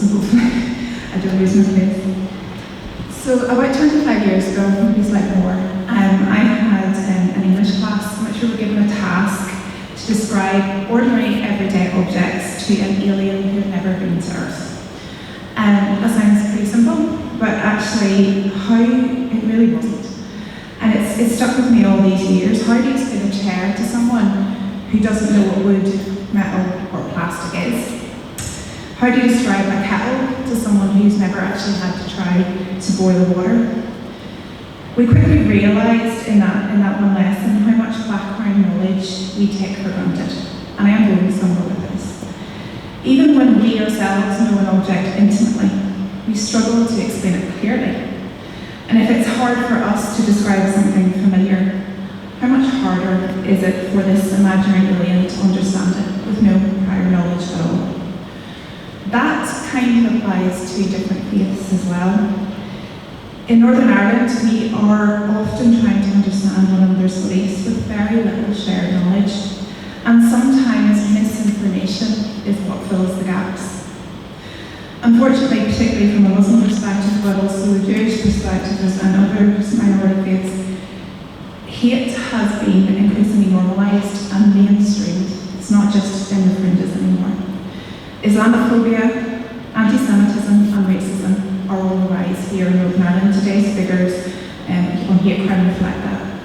so hopefully I don't lose my place. So about 25 years ago, maybe slightly more, I had an English class in which we were given a task to describe ordinary everyday objects to an alien who had never been to Earth. That sounds pretty simple, but actually it really wasn't. And it's stuck with me all these years. How do you explain a chair to someone who doesn't know what wood, metal or plastic is? How do you describe a kettle to someone who's never actually had to try to boil water? We quickly realised in that one lesson how much background knowledge we take for granted. And I am going somewhere with this. Even when we ourselves know an object intimately, we struggle to explain it clearly. And if it's hard for us to describe something familiar, how much harder is it for this imaginary alien to understand it with no prior knowledge at all? That kind of applies to different faiths as well. In Northern Ireland, we are often trying to understand one another's beliefs with very little shared knowledge, and sometimes misinformation is what fills the gaps. Unfortunately, particularly from a Muslim perspective, but also a Jewish perspective and other minority faiths, hate has been increasingly normalised and mainstreamed. It's not just in the fringes anymore. Islamophobia, anti-Semitism and racism are on the rise here in Northern Ireland. Today's figures on hate crime reflect that.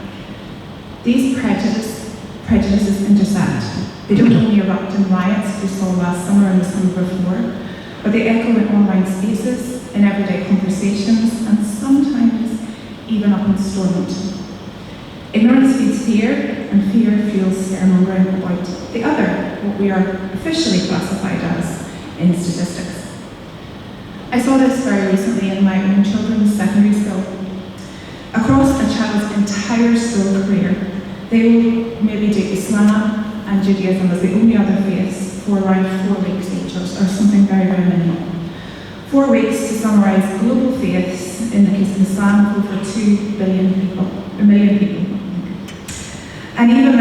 These prejudices intersect. They don't only erupt in riots we saw last summer and the summer before, but they echo in online spaces, in everyday conversations, and sometimes even up in Stormont. Ignorance feeds fear, and fear fuels scaremongering about the other, what we are officially classified as in statistics. I saw this very recently in my own children's secondary school. Across a child's entire school career, they will maybe do Islam and Judaism as the only other faiths for around 4 weeks each, or something very, very minimal. 4 weeks to summarise global faiths, in the case of Islam, for over 2 billion people, a million people. And even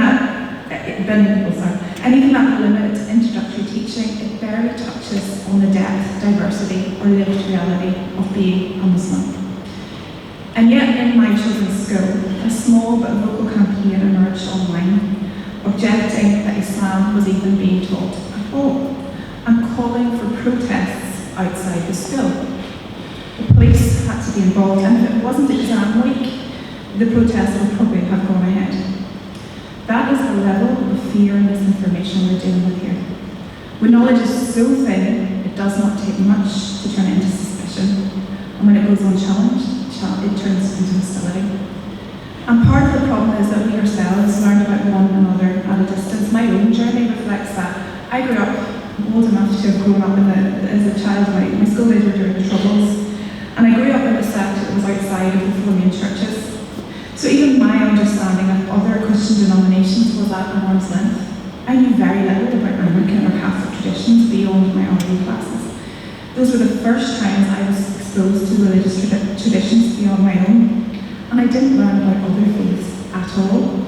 that limited introductory teaching, it barely touches on the depth, diversity, or lived reality of being a Muslim. And yet, in my children's school, a small but vocal campaign emerged online, objecting that Islam was even being taught at all, and calling for protests outside the school. The police had to be involved, and if it wasn't exam week, the protests would probably have gone ahead. That is the level of fear and misinformation we're dealing with here. When knowledge is so thin, it does not take much to turn it into suspicion. And when it goes unchallenged, it turns into hostility. And part of the problem is that we ourselves learned about one another at a distance. My own journey reflects that. I grew up old enough to have grown up as a child. My school days were during the Troubles. And I grew up in a sect that was outside of the four main churches. So even my understanding of other Christian denominations was at an arm's length. I knew very little about Anglican or Catholic traditions beyond my RE classes. Those were the first times I was exposed to religious traditions beyond my own, and I didn't learn about other faiths at all.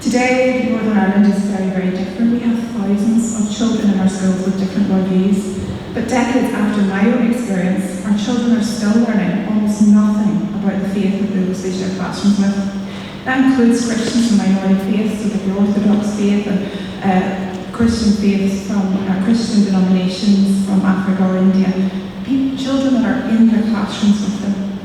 Today, Northern Ireland is very, very different. We have thousands of children in our schools with different worldviews, but decades after my own experience, our children are still learning almost nothing about the faith of those they share classrooms with. That includes Christians and minority faiths, so the Orthodox faith and Christian faiths from Christian denominations from Africa or India. Children that are in their classrooms with them.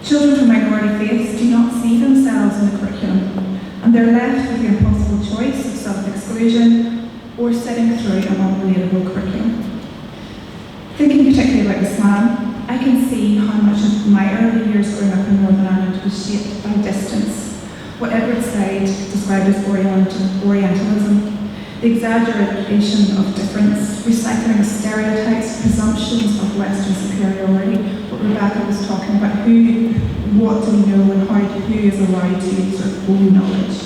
Children from minority faiths do not see themselves in the curriculum, and they're left with the impossible choice of self-exclusion or sitting through an unrelatable curriculum. Thinking particularly about Islam, I can see how much of my early years growing up in Northern Ireland was shaped by distance, what Edward Said described as Orientalism, the exaggeration of difference, recycling of stereotypes, presumptions of Western superiority, what Rebecca was talking about, what do we know and who is allowed to use their own knowledge.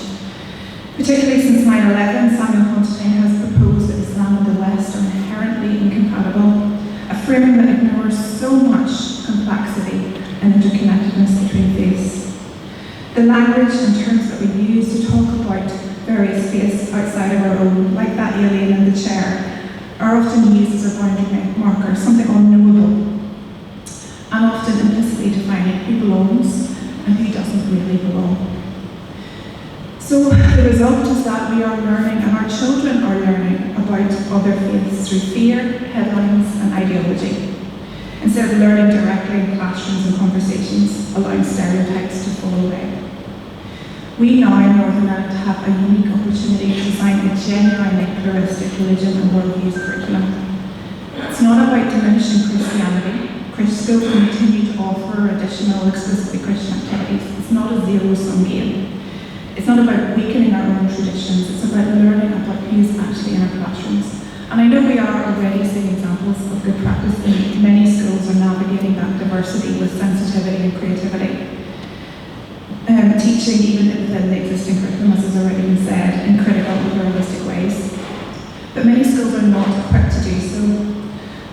Particularly since 9/11, Samuel Huntington has proposed that Islam and the West are inherently incompatible, a framing that ignores so much complexity and interconnectedness between faiths. The language and terms that we use to talk about various faiths outside of our own, like that alien in the chair, are often used as a boundary marker, something wrong. So the result is that we are learning, and our children are learning about other faiths through fear, headlines and ideology, instead of learning directly in classrooms and conversations, allowing stereotypes to fall away. We now in Northern Ireland have a unique opportunity to design a genuinely pluralistic religion and worldviews curriculum. It's not about diminishing Christianity. Schools continue to offer additional explicitly Christian activities. It's not a zero-sum game. It's not about weakening our own traditions. It's about learning about who's actually in our classrooms. And I know we are already seeing examples of good practice in many schools are navigating that diversity with sensitivity and creativity. Teaching even within the existing curriculum, as has already been said, in critical and pluralistic ways. But many schools are not equipped to do so.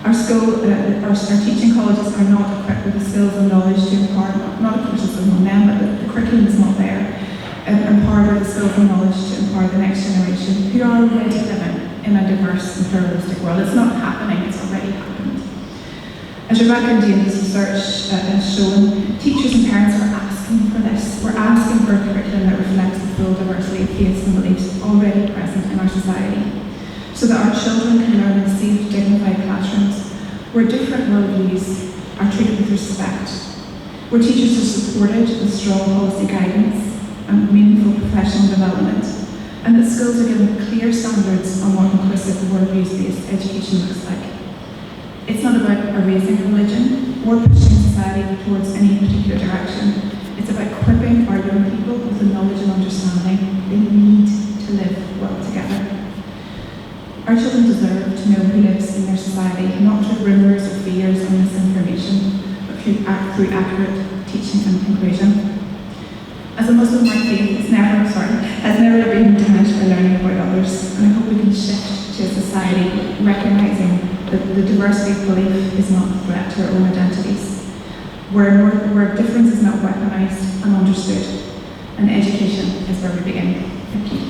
Our teaching colleges are not equipped with the skills and knowledge to impart, not a criticism on them, but the curriculum is not there, empowered with the skills and knowledge to empower the next generation who are already living in a diverse and pluralistic world. It's not happening, it's already happened. As Rebecca and Dane's research has shown, teachers and parents are asking for this. We're asking for a curriculum that reflects the full diversity of faiths and beliefs already present in our society, so that our children can learn in safe, dignified classrooms where different worldviews are treated with respect, where teachers are supported with strong policy guidance and meaningful professional development, and that schools are given clear standards on what inclusive worldviews-based education looks like. It's not about erasing religion or pushing society towards any particular direction. It's about equipping our young people with the knowledge and understanding they need to live well together. Our children deserve to know who lives in their society, not through rumours or fears or misinformation, but through accurate teaching and inclusion. As a Muslim, my faith has never been diminished by learning about others, and I hope we can shift to a society recognising that the diversity of belief is not a threat to our own identities, where difference is not weaponised and understood, and education is where we begin. Thank you.